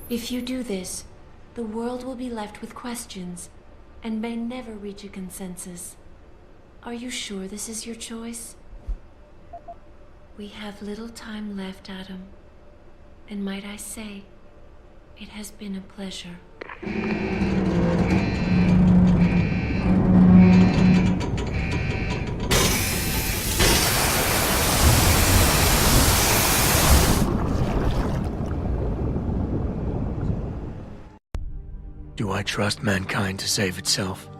If you do this, the world will be left with questions and may never reach a consensus. Are you sure this is your choice? We have little time left, Adam. And might I say, it has been a pleasure. Do I trust mankind to save itself?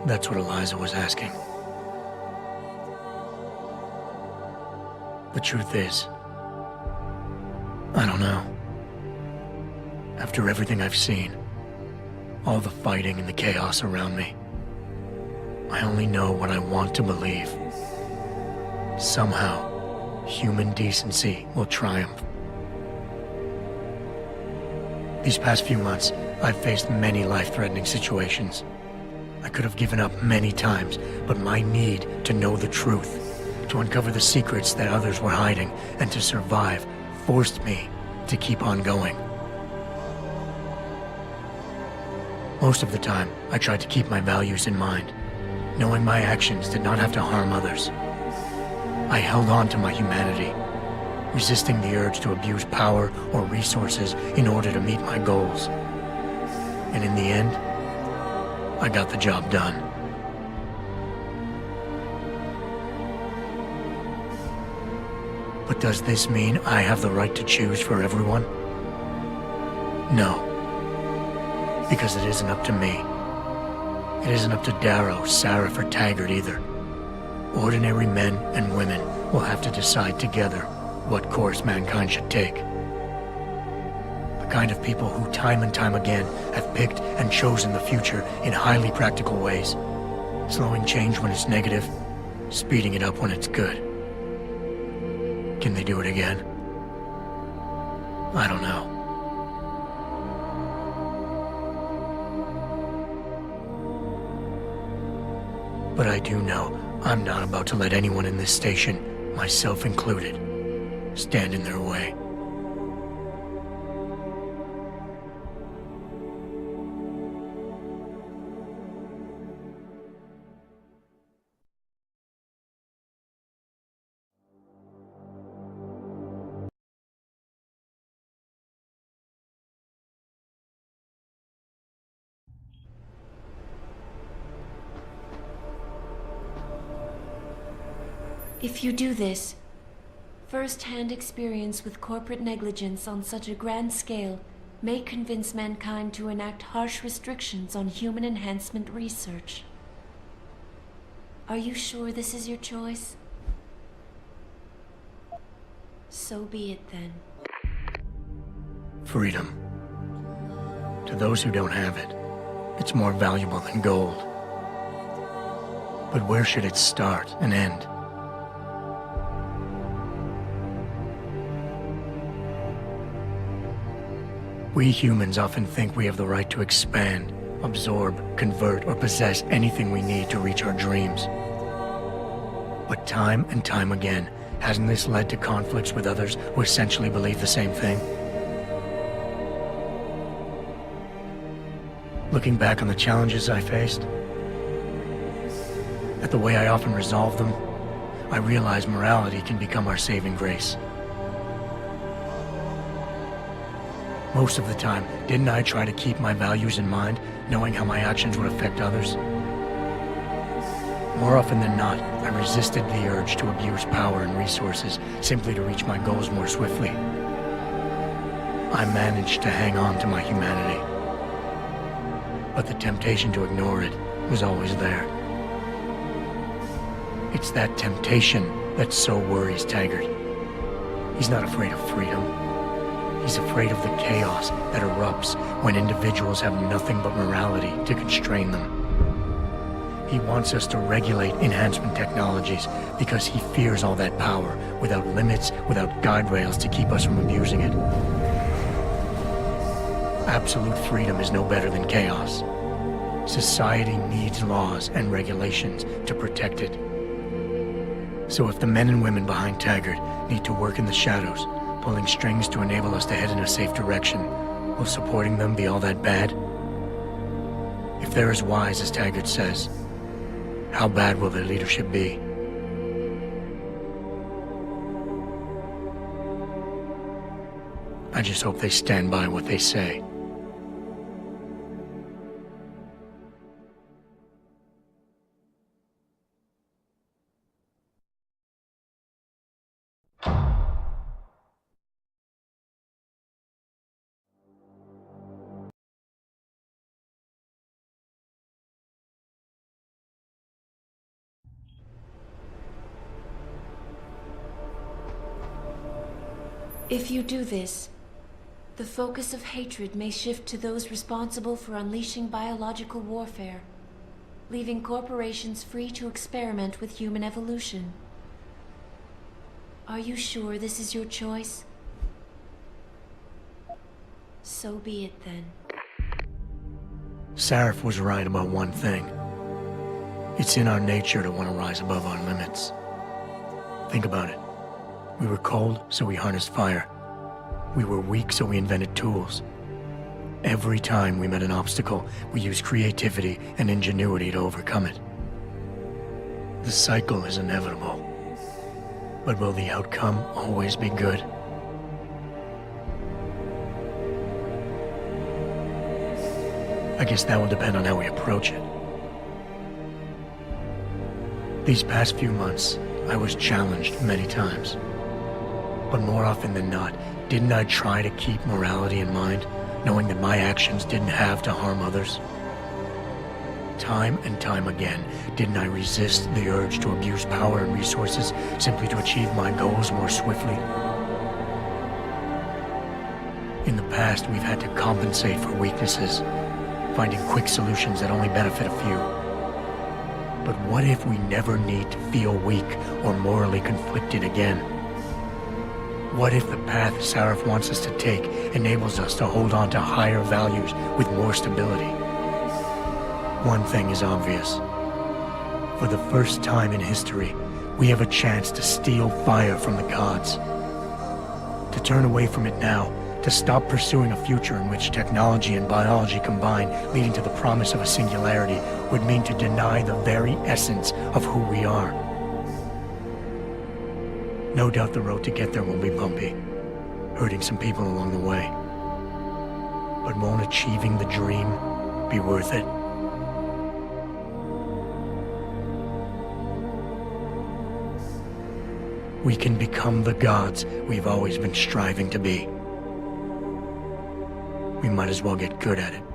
That's what Eliza was asking. The truth is, I don't know. After everything I've seen, all the fighting and the chaos around me, I only know what I want to believe. Somehow, human decency will triumph. These past few months, I've faced many life-threatening situations. I could have given up many times, but my need to know the truth, to uncover the secrets that others were hiding, and to survive forced me to keep on going. Most of the time, I tried to keep my values in mind, knowing my actions did not have to harm others. I held on to my humanity, resisting the urge to abuse power or resources in order to meet my goals. And in the end, I got the job done. But does this mean I have the right to choose for everyone? No. Because it isn't up to me. It isn't up to Darrow, Sarif, or Taggart either. Ordinary men and women will have to decide together what course mankind should take. The kind of people who time and time again have picked and chosen the future in highly practical ways, slowing change when it's negative, speeding it up when it's good. Can they do it again? I don't know. But I do know I'm not about to let anyone in this station, myself included, stand in their way. If you do this, first-hand experience with corporate negligence on such a grand scale may convince mankind to enact harsh restrictions on human enhancement research. Are you sure this is your choice? So be it then. Freedom. To those who don't have it, it's more valuable than gold. But where should it start and end? We humans often think we have the right to expand, absorb, convert, or possess anything we need to reach our dreams. But time and time again, hasn't this led to conflicts with others who essentially believe the same thing? Looking back on the challenges I faced, at the way I often resolve them, I realize morality can become our saving grace. Most of the time, didn't I try to keep my values in mind, knowing how my actions would affect others? More often than not, I resisted the urge to abuse power and resources simply to reach my goals more swiftly. I managed to hang on to my humanity. But the temptation to ignore it was always there. It's that temptation that so worries Taggart. He's not afraid of freedom. He's afraid of the chaos that erupts when individuals have nothing but morality to constrain them. He wants us to regulate enhancement technologies because he fears all that power without limits, without guide rails to keep us from abusing it. Absolute freedom is no better than chaos. Society needs laws and regulations to protect it. So if the men and women behind Taggart need to work in the shadows, pulling strings to enable us to head in a safe direction, will supporting them be all that bad? If they're as wise as Taggart says, how bad will their leadership be? I just hope they stand by what they say. If you do this, the focus of hatred may shift to those responsible for unleashing biological warfare, leaving corporations free to experiment with human evolution. Are you sure this is your choice? So be it then. Sarif was right about one thing. It's in our nature to want to rise above our limits. Think about it. We were cold, so we harnessed fire. We were weak, so we invented tools. Every time we met an obstacle, we used creativity and ingenuity to overcome it. The cycle is inevitable. But will the outcome always be good? I guess that will depend on how we approach it. These past few months, I was challenged many times. But more often than not, didn't I try to keep morality in mind, knowing that my actions didn't have to harm others? Time and time again, didn't I resist the urge to abuse power and resources simply to achieve my goals more swiftly? In the past, we've had to compensate for weaknesses, finding quick solutions that only benefit a few. But what if we never need to feel weak or morally conflicted again? What if the path Sarif wants us to take enables us to hold on to higher values with more stability? One thing is obvious. For the first time in history, we have a chance to steal fire from the gods. To turn away from it now, to stop pursuing a future in which technology and biology combine, leading to the promise of a singularity, would mean to deny the very essence of who we are. No doubt the road to get there will be bumpy, hurting some people along the way. But won't achieving the dream be worth it? We can become the gods we've always been striving to be. We might as well get good at it.